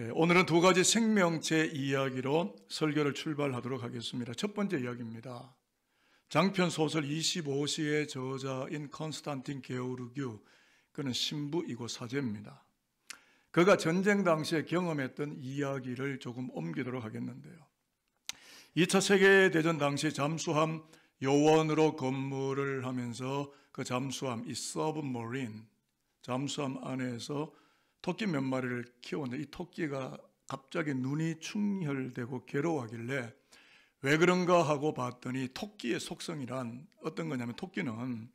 오늘은 두 가지 생명체 이야기로 설교를 출발하도록 하겠습니다. 첫 번째 이야기입니다. 장편 소설 25시의 저자인 콘스탄틴 게오르기우, 그는 신부이고 사제입니다. 그가 전쟁 당시에 경험했던 이야기를 조금 옮기도록 하겠는데요. 2차 세계대전 당시 잠수함 요원으로 근무를 하면서 그 잠수함, 이 서브머린, 잠수함 안에서 토끼 몇 마리를 키웠는데 이 토끼가 갑자기 눈이 충혈되고 괴로워하길래 왜 그런가 하고 봤더니 토끼의 속성이란 어떤 거냐면, 토끼는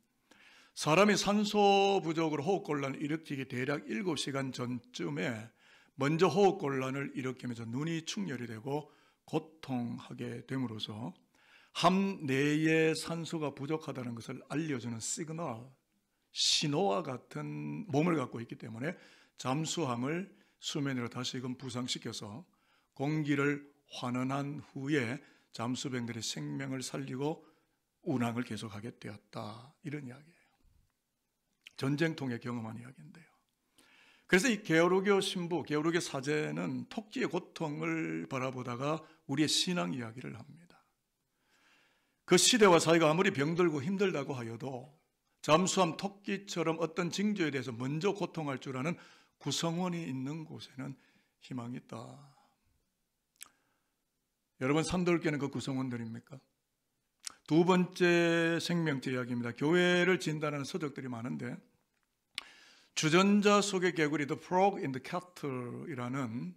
사람이 산소 부족으로 호흡곤란을 일으키기 대략 7시간 전쯤에 먼저 호흡곤란을 일으키면서 눈이 충혈이 되고 고통하게 됨으로써 함 내에 산소가 부족하다는 것을 알려주는 시그널, 신호와 같은 몸을 갖고 있기 때문에 잠수함을 수면으로 다시금 부상시켜서 공기를 환원한 후에 잠수병들의 생명을 살리고 운항을 계속하게 되었다, 이런 이야기예요. 전쟁통에 경험한 이야기인데요. 그래서 이 게오르기우 신부, 게오르기우 사제는 토끼의 고통을 바라보다가 우리의 신앙 이야기를 합니다. 그 시대와 사회가 아무리 병들고 힘들다고 하여도 잠수함 토끼처럼 어떤 징조에 대해서 먼저 고통할 줄 아는 구성원이 있는 곳에는 희망이 있다. 여러분, 산돌교는 그 구성원들입니까? 두 번째 생명체 이야기입니다. 교회를 진단하는 서적들이 많은데 주전자 속의 개구리 The Frog in the Kettle이라는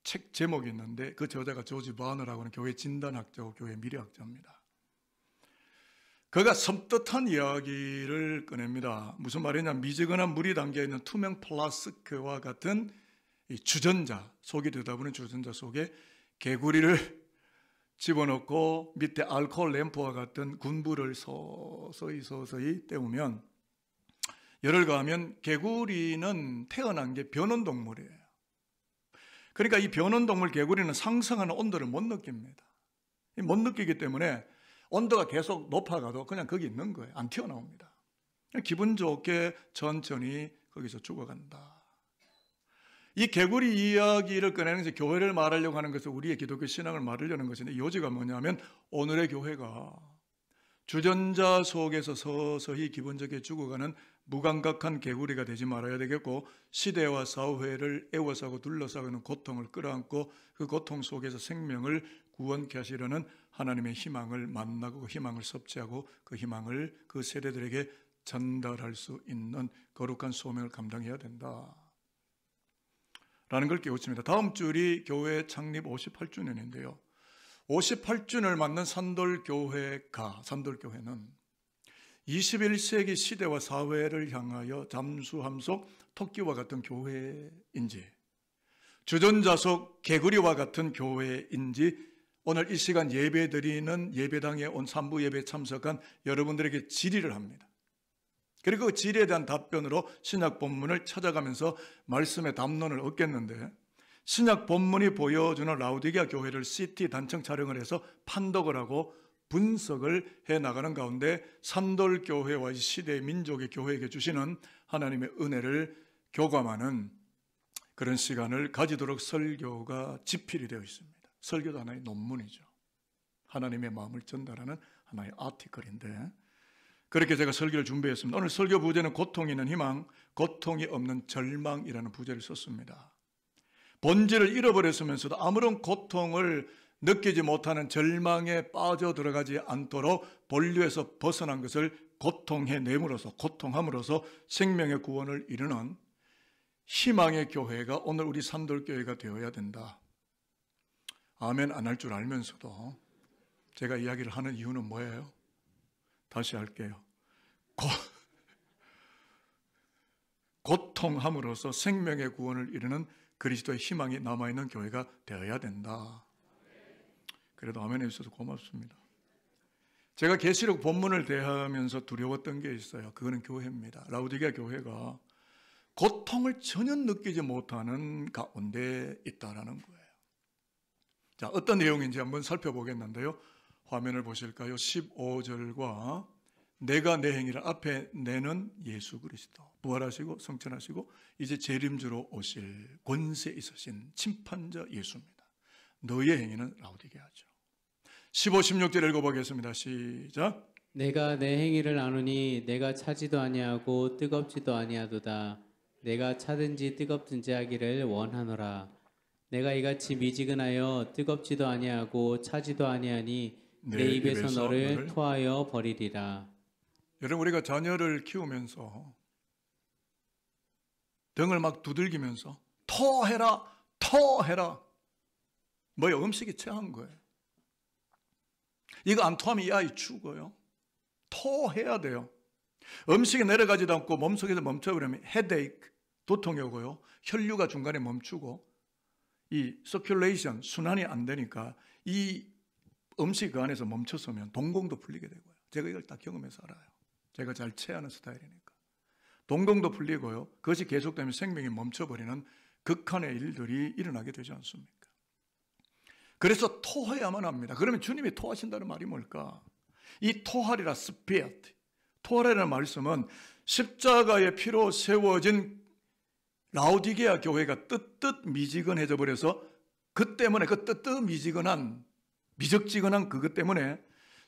책 제목이 있는데, 그 저자가 조지 바너라고 하는 교회 진단학자고 교회 미래학자입니다. 그가 섬뜩한 이야기를 꺼냅니다. 무슨 말이냐면, 미지근한 물이 담겨있는 투명 플라스크와 같은 이 주전자, 속이 들여다보는 주전자 속에 개구리를 집어넣고 밑에 알코올 램프와 같은 군부를 서서히 때우면 열을 가하면 개구리는 태어난 게 변온동물이에요. 그러니까 이 변온동물 개구리는 상승하는 온도를 못 느낍니다. 못 느끼기 때문에 온도가 계속 높아가도 그냥 거기 있는 거예요. 안 튀어나옵니다. 기분 좋게 천천히 거기서 죽어간다. 이 개구리 이야기를 꺼내는 것이 교회를 말하려고 하는 것은 우리의 기독교 신앙을 말하려는 것인데, 요지가 뭐냐면 오늘의 교회가 주전자 속에서 서서히 기본적으로 죽어가는 무감각한 개구리가 되지 말아야 되겠고, 시대와 사회를 에워싸고 둘러싸고는 고통을 끌어안고 그 고통 속에서 생명을 구원케 하시려는 하나님의 희망을 만나고 그 희망을 섭취하고 그 희망을 그 세대들에게 전달할 수 있는 거룩한 소명을 감당해야 된다 라는 걸 깨우칩니다. 다음 주일이 교회 창립 58주년인데요. 58주년을 맞는 산돌교회는 21세기 시대와 사회를 향하여 잠수함 속 토끼와 같은 교회인지, 주전자 속 개구리와 같은 교회인지, 오늘 이 시간 예배드리는 예배당에 온 산부 예배에 참석한 여러분들에게 질의를 합니다. 그리고 그 질의에 대한 답변으로 신약 본문을 찾아가면서 말씀의 담론을 얻겠는데, 신약 본문이 보여주는 라우디게아 교회를 CT 단청 촬영을 해서 판독을 하고 분석을 해나가는 가운데 산돌교회와 이 시대의 민족의 교회에게 주시는 하나님의 은혜를 교감하는 그런 시간을 가지도록 설교가 집필이 되어 있습니다. 설교도 하나의 논문이죠. 하나님의 마음을 전달하는 하나의 아티클인데, 그렇게 제가 설교를 준비했습니다. 오늘 설교 부제는 고통이 있는 희망, 고통이 없는 절망이라는 부제를 썼습니다. 본질을 잃어버렸으면서도 아무런 고통을 느끼지 못하는 절망에 빠져 들어가지 않도록 본류에서 벗어난 것을 고통해냄으로써, 고통함으로써 생명의 구원을 이루는 희망의 교회가 오늘 우리 산돌교회가 되어야 된다. 아멘 안 할 줄 알면서도 제가 이야기를 하는 이유는 뭐예요? 다시 할게요. 고통함으로써 생명의 구원을 이루는 그리스도의 희망이 남아있는 교회가 되어야 된다. 그래도 아멘 해주셔서 고맙습니다. 제가 계시록 본문을 대하면서 두려웠던 게 있어요. 그거는 교회입니다. 라우디게아 교회가 고통을 전혀 느끼지 못하는 가운데 있다라는 거예요. 자, 어떤 내용인지 한번 살펴보겠는데요. 화면을 보실까요? 15절과 내가 내 행위를 앞에 내는 예수 그리스도 부활하시고 성천하시고 이제 재림주로 오실 권세 있으신 심판자 예수입니다. 너의 행위는 라오디게아죠. 15, 16절 읽어보겠습니다. 시작. 내가 내 행위를 아노니 내가 차지도 아니하고 뜨겁지도 아니하도다. 내가 차든지 뜨겁든지 하기를 원하노라. 내가 이같이 미지근하여 뜨겁지도 아니하고 차지도 아니하니 내 입에서 너를 토하여 버리리라. 여러분, 우리가 자녀를 키우면서 등을 막 두들기면서 토해라 토해라, 뭐야, 음식이 체한 거예요. 이거 안 토하면 이 아이 죽어요. 토해야 돼요. 음식이 내려가지도 않고 몸속에서 멈춰버리면 헤데이크, 두통이 오고요. 혈류가 중간에 멈추고 이 서큘레이션, 순환이 안 되니까 이 음식이 그 안에서 멈췄으면 동공도 풀리게 되고요. 제가 이걸 다 경험해서 알아요. 제가 잘 체하는 스타일이니까. 동공도 풀리고요. 그것이 계속되면 생명이 멈춰버리는 극한의 일들이 일어나게 되지 않습니까? 그래서 토해야만 합니다. 그러면 주님이 토하신다는 말이 뭘까? 이 토하리라 스피릿, 토하리라는 말씀은 십자가의 피로 세워진 라오디게아 교회가 뜨뜻 미지근해져 버려서 그 때문에 그 뜨뜻 미지근한 미적지근한 그것 때문에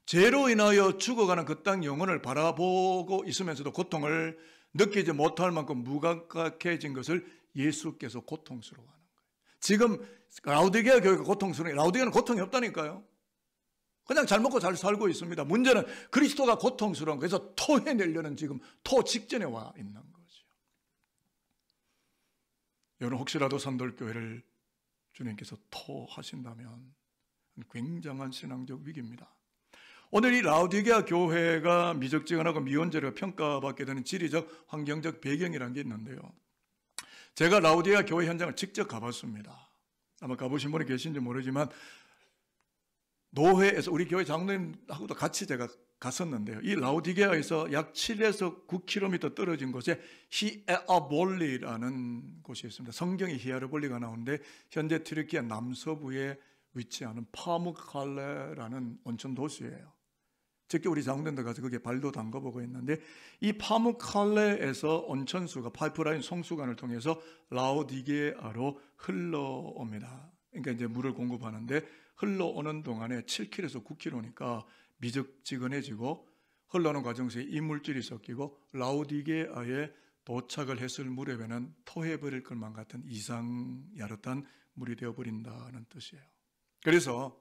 죄로 인하여 죽어가는 그 땅 영혼을 바라보고 있으면서도 고통을 느끼지 못할 만큼 무감각해진 것을 예수께서 고통스러워하는 거예요. 지금 라오디게아 교회가 고통스러워요. 라오디게아는 고통이 없다니까요. 그냥 잘 먹고 잘 살고 있습니다. 문제는 그리스도가 고통스러운 거예요. 그래서 토해내려는 지금 토 직전에 와 있는 거죠. 여러분, 혹시라도 산돌교회를 주님께서 토하신다면 굉장한 신앙적 위기입니다. 오늘 이 라오디게아 교회가 미적지근하고 미온죄로 평가받게 되는 지리적 환경적 배경이라는 게 있는데요. 제가 라오디게아 교회 현장을 직접 가봤습니다. 아마 가보신 분이 계신지 모르지만 노회에서 우리 교회 장로님하고도 같이 제가 갔었는데요. 이 라오디게아에서 약 7에서 9km 떨어진 곳에 히에아볼리라는 곳이 있습니다. 성경에 히에아볼리가 나오는데 현재 튀르키예 남서부에 위치하는 파무칼레라는 온천 도시예요. 직접 우리 장로님들 가서 거기에 발도 담가보고 있는데 이 파무칼레에서 온천수가 파이프라인 송수관을 통해서 라오디게아로 흘러옵니다. 그러니까 이제 물을 공급하는데 흘러오는 동안에 7km에서 9km니까 미적지근해지고 흘러오는 과정 속에 이물질이 섞이고 라오디게아에 도착을 했을 무렵에는 토해버릴 것만 같은 이상 야릇한 물이 되어버린다는 뜻이에요. 그래서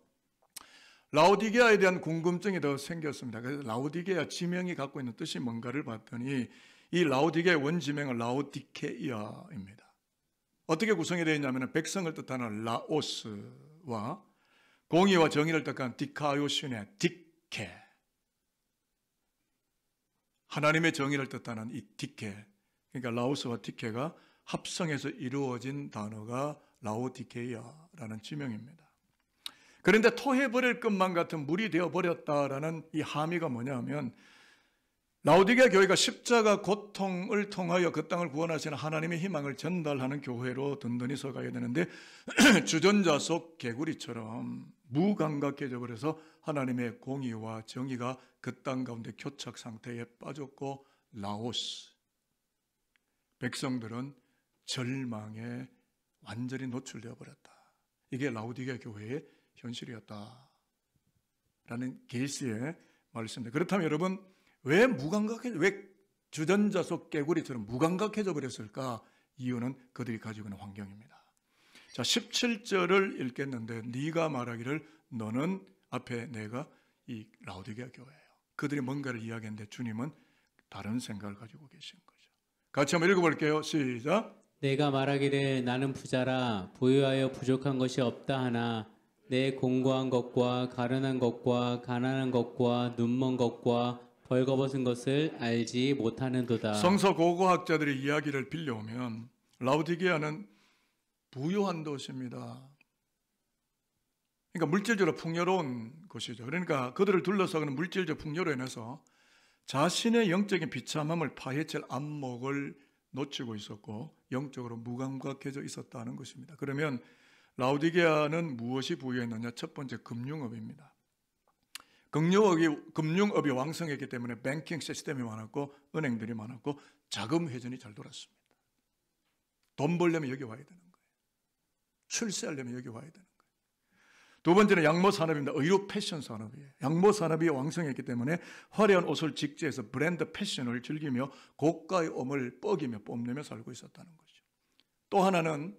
라오디게아에 대한 궁금증이 더 생겼습니다. 그래서 라오디게아 지명이 갖고 있는 뜻이 뭔가를 봤더니 이 라오디게아 원지명은 라오디케이아입니다. 어떻게 구성이 되어 있냐면 백성을 뜻하는 라오스와 공의와 정의를 뜻하는 디카요신의 디케, 하나님의 정의를 뜻하는 이 디케, 그러니까 라오스와 디케가 합성해서 이루어진 단어가 라오디케이아라는 지명입니다. 그런데 토해버릴 것만 같은 물이 되어버렸다라는 이 함의가 뭐냐면 라오디게아 교회가 십자가 고통을 통하여 그 땅을 구원하시는 하나님의 희망을 전달하는 교회로 든든히 서가야 되는데 주전자 속 개구리처럼 무감각해져 버려서 하나님의 공의와 정의가 그 땅 가운데 교착 상태에 빠졌고 라오스 백성들은 절망에 완전히 노출되어 버렸다. 이게 라오디게아 교회의 현실이었다라는 계시의 말씀입니다. 그렇다면 여러분, 왜 주전자 속 개구리처럼 무감각해져 버렸을까? 이유는 그들이 가지고 있는 환경입니다. 자, 17절을 읽겠는데 네가 말하기를 너는 앞에 내가 이 라오디게아 교회예요. 그들이 뭔가를 이야기했는데 주님은 다른 생각을 가지고 계신 거죠. 같이 한번 읽어볼게요. 시작. 내가 말하기를 나는 부자라 부유하여 부족한 것이 없다 하나 내 공고한 것과 가련한 것과 가난한 것과 눈먼 것과 벌거벗은 것을 알지 못하는도다. 성서 고고학자들의 이야기를 빌려오면 라오디게아는 부유한 도시입니다. 그러니까 물질적으로 풍요로운 곳이죠. 그러니까 그들을 둘러싸고는 물질적 풍요로 인해서 자신의 영적인 비참함을 파헤칠 안목을 놓치고 있었고 영적으로 무감각해져 있었다는 것입니다. 그러면 라오디게아는 무엇이 부유했느냐? 첫 번째 금융업입니다. 금융업이 왕성했기 때문에 뱅킹 시스템이 많았고 은행들이 많았고 자금 회전이 잘 돌았습니다. 돈 벌려면 여기 와야 되는 거예요. 출세하려면 여기 와야 되는 거예요. 두 번째는 양모 산업입니다. 의류 패션 산업이에요. 양모 산업이 왕성했기 때문에 화려한 옷을 직제해서 브랜드 패션을 즐기며 고가의 옷을 뻐기며 뽐내며 살고 있었다는 거죠. 또 하나는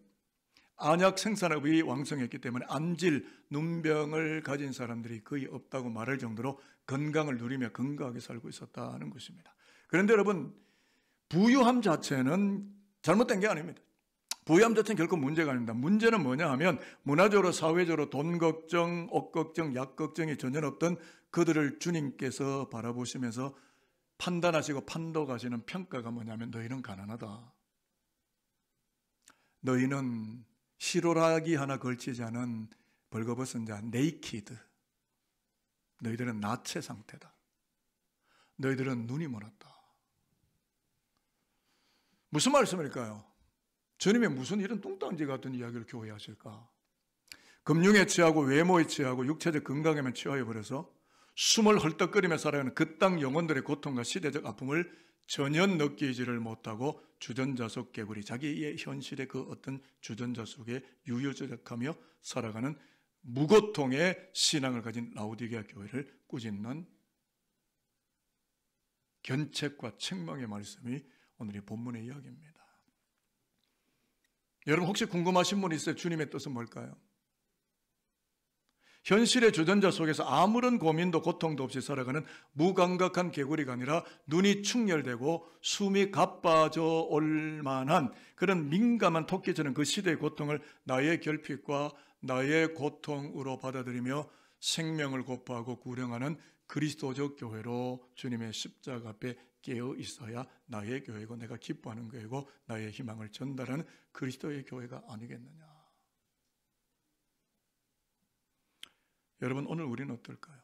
안약 생산업이 왕성했기 때문에 암질, 눈병을 가진 사람들이 거의 없다고 말할 정도로 건강을 누리며 건강하게 살고 있었다는 것입니다. 그런데 여러분, 부유함 자체는 잘못된 게 아닙니다. 부유함 자체는 결코 문제가 아닙니다. 문제는 뭐냐 하면 문화적으로 사회적으로 돈 걱정, 옷 걱정, 약 걱정이 전혀 없던 그들을 주님께서 바라보시면서 판단하시고 판독하시는 평가가 뭐냐면 너희는 가난하다. 너희는 실오라기 하나 걸치지 않은 벌거벗은 자 네이키드. 너희들은 나체 상태다. 너희들은 눈이 멀었다. 무슨 말씀일까요? 주님이 무슨 이런 뚱딴지 같은 이야기를 교회에 하실까? 금융에 취하고 외모에 취하고 육체적 건강에만 취하여버려서 숨을 헐떡거리며 살아가는 그 땅 영혼들의 고통과 시대적 아픔을 전혀 느끼지를 못하고 주전자 속 개구리, 자기의 현실의 그 어떤 주전자 속에 유유자적하며 살아가는 무고통의 신앙을 가진 라오디게아 교회를 꾸짖는 견책과 책망의 말씀이 오늘의 본문의 이야기입니다. 여러분 혹시 궁금하신 분 있어요? 주님의 뜻은 뭘까요? 현실의 주전자 속에서 아무런 고민도 고통도 없이 살아가는 무감각한 개구리가 아니라 눈이 충혈되고 숨이 가빠져 올 만한 그런 민감한 토끼처럼 그 시대의 고통을 나의 결핍과 나의 고통으로 받아들이며 생명을 고파하고 구령하는 그리스도적 교회로 주님의 십자가 앞에 깨어 있어야 나의 교회고 내가 기뻐하는 교회고 나의 희망을 전달하는 그리스도의 교회가 아니겠느냐. 여러분 오늘 우리는 어떨까요?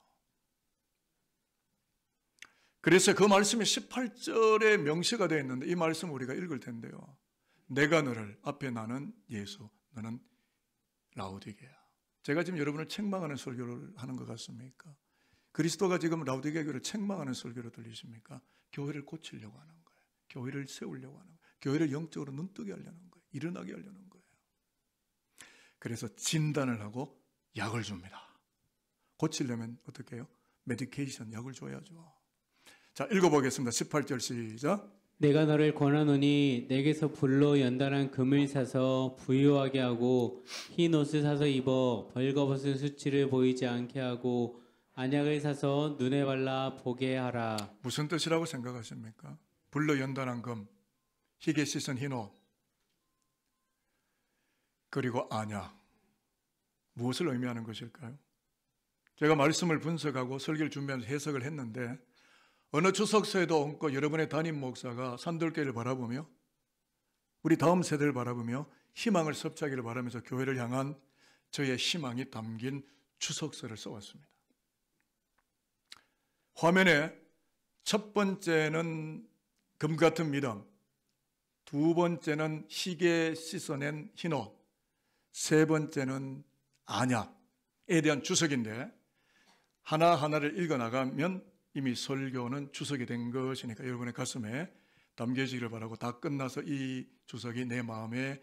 그래서 그 말씀이 18절에 명시가 되어 있는데 이 말씀을 우리가 읽을 텐데요. 내가 너를, 앞에 나는 예수, 너는 라오디게아. 제가 지금 여러분을 책망하는 설교를 하는 것 같습니까? 그리스도가 지금 라오디게아 교회를 책망하는 설교로 들리십니까? 교회를 고치려고 하는 거예요. 교회를 세우려고 하는 거예요. 교회를 영적으로 눈뜨게 하려는 거예요. 일어나게 하려는 거예요. 그래서 진단을 하고 약을 줍니다. 고치려면 어떻게 해요? 메디케이션, 약을 줘야죠. 자, 읽어보겠습니다. 18절 시작. 내가 너를 권하노니 내게서 불로 연단한 금을 사서 부유하게 하고 흰 옷을 사서 입어 벌거벗은 수치를 보이지 않게 하고 안약을 사서 눈에 발라 보게 하라. 무슨 뜻이라고 생각하십니까? 불로 연단한 금, 희게 씻은 흰 옷, 그리고 안약. 무엇을 의미하는 것일까요? 제가 말씀을 분석하고 설교를 준비하면서 해석을 했는데 어느 추석서에도 얹고 여러분의 담임 목사가 산돌교회를 바라보며 우리 다음 세대를 바라보며 희망을 섭취하기를 바라면서 교회를 향한 저의 희망이 담긴 추석서를 써왔습니다. 화면에 첫 번째는 금 같은 믿음, 두 번째는 희게 씻어낸 흰옷, 세 번째는 안약에 대한 주석인데 하나하나를 읽어나가면 이미 설교는 주석이 된 것이니까 여러분의 가슴에 담겨지기를 바라고 다 끝나서 이 주석이 내 마음에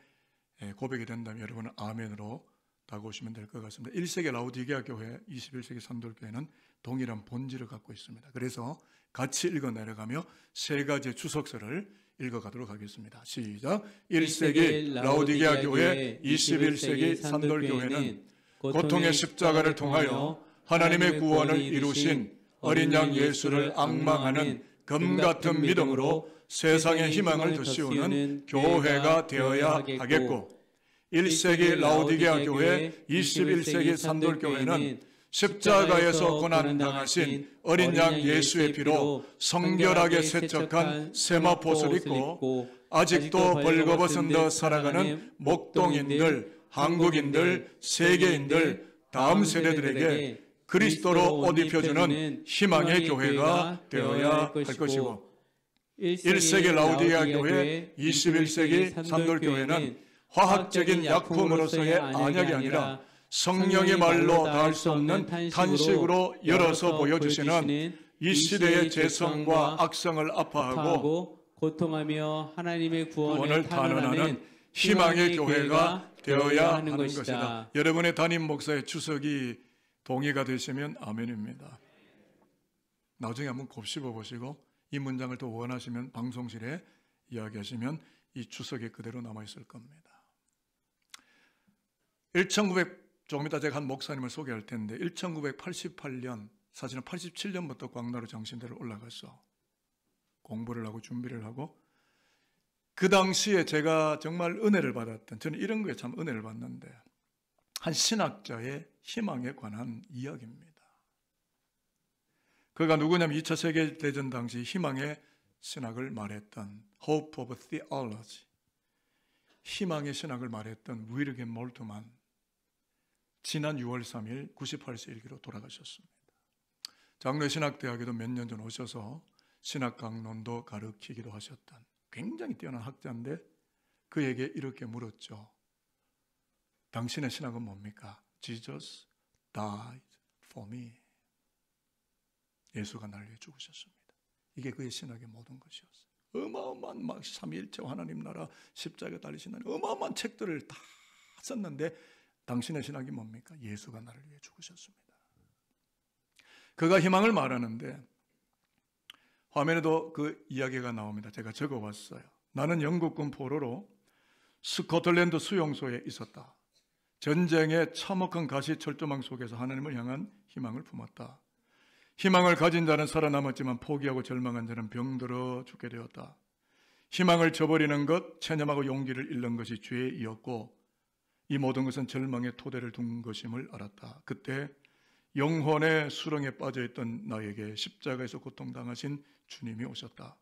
고백이 된다면 여러분은 아멘으로 다가오시면 될 것 같습니다. 1세기 라오디게아 교회, 21세기 산돌교회는 동일한 본질을 갖고 있습니다. 그래서 같이 읽어 내려가며 세 가지의 주석서를 읽어가도록 하겠습니다. 시작. 1세기 라오디게아 교회, 21세기 산돌교회는 고통의 십자가를 통하여 하나님의 구원을 이루신 어린 양 예수를 앙망하는 금 같은 믿음으로 세상의 희망을 드시우는 교회가 되어야 하겠고 1세기 라오디게아 교회, 21세기 산돌교회는 십자가에서 고난당하신 어린 양 예수의 피로 성결하게 세척한 세마포를 입고 아직도 벌거벗은 듯 살아가는 목동인들, 한국인들, 세계인들, 다음 세대들에게 그리스도로 옷 입혀주는 희망의 교회가 되어야 할 것이고 1세기 라오디게아 교회, 21세기 산돌교회는 화학적인 약품으로서의 안약이 아니라 성령의 말로 다할 수 없는 탄식으로 열어서 보여주시는 이 시대의 죄성과 악성을 아파하고 고통하며 하나님의 구원을 구원을 탄원하는 탄원하는 희망의 교회가 되어야 하는 것이다. 것이다. 여러분의 담임 목사의 추석이 동의가 되시면 아멘입니다. 나중에 한번 곱씹어 보시고 이 문장을 더 원하시면 방송실에 이야기하시면 이 추석이 그대로 남아있을 겁니다. 조금 이따 제가 한 목사님을 소개할 텐데 1988년 사실은 87년부터 광나루 장신대를 올라가서 공부를 하고 준비를 하고 그 당시에 제가 정말 은혜를 받았던, 저는 이런 거에 참 은혜를 받는데, 한 신학자의 희망에 관한 이야기입니다. 그가 누구냐면 2차 세계대전 당시 희망의 신학을 말했던 Hope of Theology, 희망의 신학을 말했던 위르겐 몰트만, 지난 6월 3일 98세 일기로 돌아가셨습니다. 장로신학대학에도 몇 년 전 오셔서 신학 강론도 가르치기도 하셨던 굉장히 뛰어난 학자인데 그에게 이렇게 물었죠. 당신의 신학은 뭡니까? Jesus died for me. 예수가 나를 위해 죽으셨습니다. 이게 그의 신학의 모든 것이었어요. 어마어마한 막 삼위일체 하나님 나라 십자가에 달리신 어마어마한 책들을 다 썼는데 당신의 신학이 뭡니까? 예수가 나를 위해 죽으셨습니다. 그가 희망을 말하는데 화면에도 그 이야기가 나옵니다. 제가 적어봤어요. 나는 영국군 포로로 스코틀랜드 수용소에 있었다. 전쟁의 참혹한 가시 철조망 속에서 하나님을 향한 희망을 품었다. 희망을 가진 자는 살아남았지만 포기하고 절망한 자는 병들어 죽게 되었다. 희망을 저버리는 것, 체념하고 용기를 잃는 것이 죄이었고 이 모든 것은 절망의 토대를 둔 것임을 알았다. 그때 영혼의 수렁에 빠져있던 나에게 십자가에서 고통당하신 주님이 오셨다.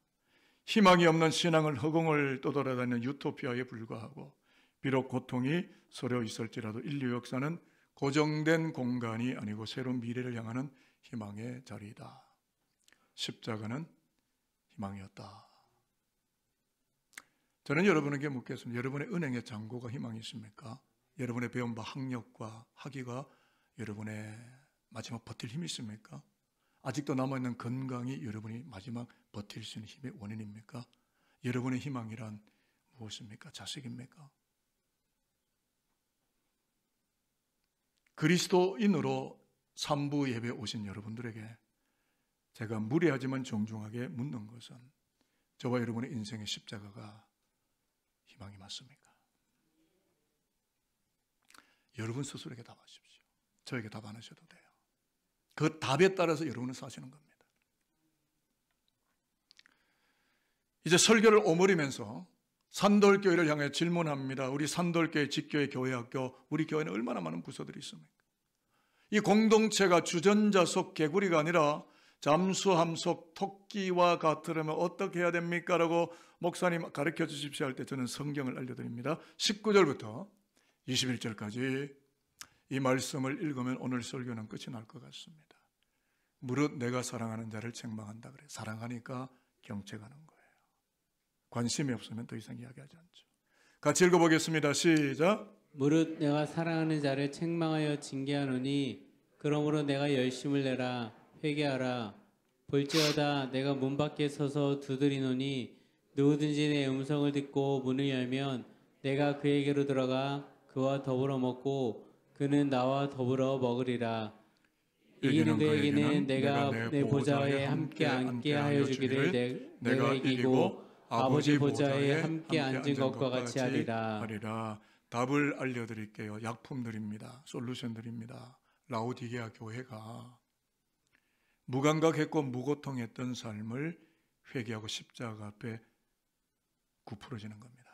희망이 없는 신앙을 허공을 떠돌아다니는 유토피아에 불과하고 비록 고통이 서려 있을지라도 인류 역사는 고정된 공간이 아니고 새로운 미래를 향하는 희망의 자리이다. 십자가는 희망이었다. 저는 여러분에게 묻겠습니다. 여러분의 은행의 잔고가 희망이 있습니까? 여러분의 배운 바 학력과 학위가 여러분의 마지막 버틸 힘이 있습니까? 아직도 남아있는 건강이 여러분이 마지막 버틸 수 있는 힘의 원인입니까? 여러분의 희망이란 무엇입니까? 자식입니까? 그리스도인으로 3부 예배에 오신 여러분들에게 제가 무례하지만 정중하게 묻는 것은 저와 여러분의 인생의 십자가가 희망이 맞습니까? 여러분 스스로에게 답하십시오. 저에게 답 안 하셔도 돼요. 그 답에 따라서 여러분은 사시는 겁니다. 이제 설교를 오므리면서 산돌교회를 향해 질문합니다. 우리 산돌교회, 직교회, 교회학교, 우리 교회는 얼마나 많은 부서들이 있습니까? 이 공동체가 주전자 속 개구리가 아니라 잠수함 속 토끼와 같으려면 어떻게 해야 됩니까? 라고 목사님 가르쳐 주십시오 할 때 저는 성경을 알려드립니다. 19절부터 21절까지 이 말씀을 읽으면 오늘 설교는 끝이 날 것 같습니다. 무릇 내가 사랑하는 자를 책망한다 그래. 사랑하니까 경책하는 거예요. 관심이 없으면 더 이상 이야기하지 않죠. 같이 읽어보겠습니다. 시작. 무릇 내가 사랑하는 자를 책망하여 징계하노니 그러므로 내가 열심을 내라. 회개하라. 볼지어다 내가 문 밖에 서서 두드리노니 누구든지 내 음성을 듣고 문을 열면 내가 그에게로 들어가 그와 더불어 먹고 그는 나와 더불어 먹으리라. 이기는 그에게는 내가 내 보좌에 함께 앉게 하여 주기를 내가 이기고 아버지 보좌에 함께 앉은 것과 같이 하리라. 답을 알려드릴게요. 약품들입니다. 솔루션들입니다. 라오디게아 교회가 무감각했고 무고통했던 삶을 회개하고 십자가 앞에 굽부러지는 겁니다.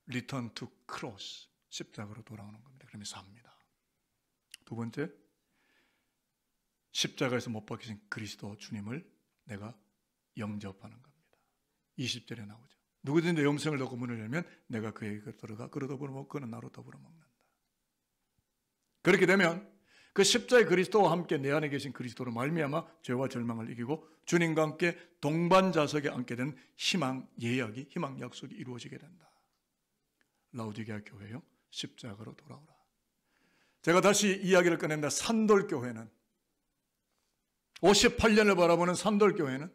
Return to cross, 십자가로 돌아오는 겁니다. 그러면서 삽니다. 두 번째, 십자가에서 못 박히신 그리스도 주님을 내가 영접하는 겁니다. 20절에 나오죠. 누구든지 내 음성을 듣고 문을 열면 내가 그에게 들어가 그로 더불어 먹고 그는 나로 더불어 먹는다. 그렇게 되면 그 십자의 그리스도와 함께 내 안에 계신 그리스도로 말미암아 죄와 절망을 이기고 주님과 함께 동반자석에 앉게 되는 희망 예약이, 희망 약속이 이루어지게 된다. 라오디게아 교회요, 십자가로 돌아오라. 제가 다시 이야기를 꺼냅니다. 산돌교회는 58년을 바라보는 산돌교회는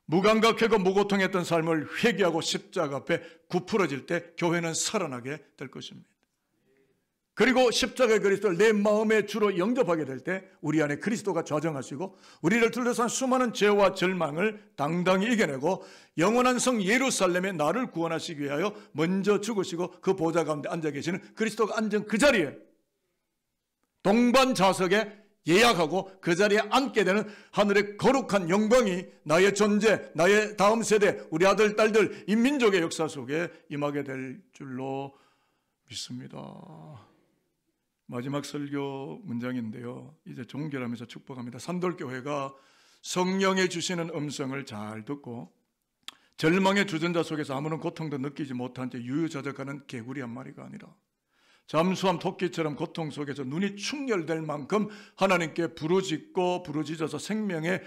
무감각하고 무고통했던 삶을 회개하고 십자가 앞에 굽부러질 때 교회는 살아나게 될 것입니다. 그리고 십자가의 그리스도를 내 마음의 주로 영접하게 될 때 우리 안에 그리스도가 좌정하시고 우리를 둘러싼 수많은 죄와 절망을 당당히 이겨내고 영원한 성 예루살렘에 나를 구원하시기 위하여 먼저 죽으시고 그 보좌 가운데 앉아 계시는 그리스도가 앉은 그 자리에 동반 좌석에 예약하고 그 자리에 앉게 되는 하늘의 거룩한 영광이 나의 존재, 나의 다음 세대, 우리 아들, 딸들, 인민족의 역사 속에 임하게 될 줄로 믿습니다. 마지막 설교 문장인데요. 이제 종결하면서 축복합니다. 산돌교회가 성령의 주시는 음성을 잘 듣고 절망의 주전자 속에서 아무런 고통도 느끼지 못한 채 유유자적하는 개구리 한 마리가 아니라 잠수함 토끼처럼 고통 속에서 눈이 충혈될 만큼 하나님께 부르짖어서 생명의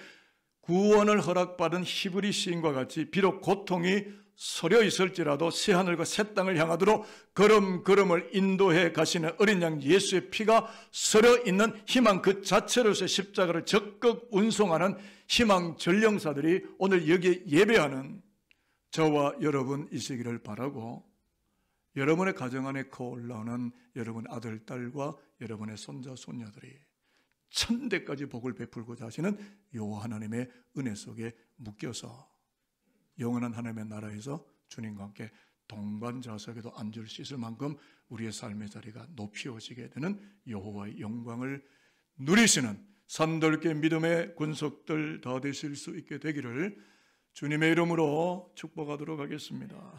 구원을 허락받은 히브리 시인과 같이 비록 고통이 서려 있을지라도 새하늘과 새 땅을 향하도록 걸음걸음을 인도해 가시는 어린 양 예수의 피가 서려 있는 희망 그 자체로서의 십자가를 적극 운송하는 희망 전령사들이 오늘 여기에 예배하는 저와 여러분이시기를 바라고, 여러분의 가정 안에 거올라오는 여러분 아들, 딸과 여러분의 손자, 손녀들이 천대까지 복을 베풀고자 하시는 요 하나님의 은혜 속에 묶여서 영원한 하나님의 나라에서 주님과 함께 동반 좌석에도 앉을 수 있을 만큼 우리의 삶의 자리가 높이어지게 되는 여호와의 영광을 누리시는 산돌교 믿음의 군속들 다 되실 수 있게 되기를 주님의 이름으로 축복하도록 하겠습니다.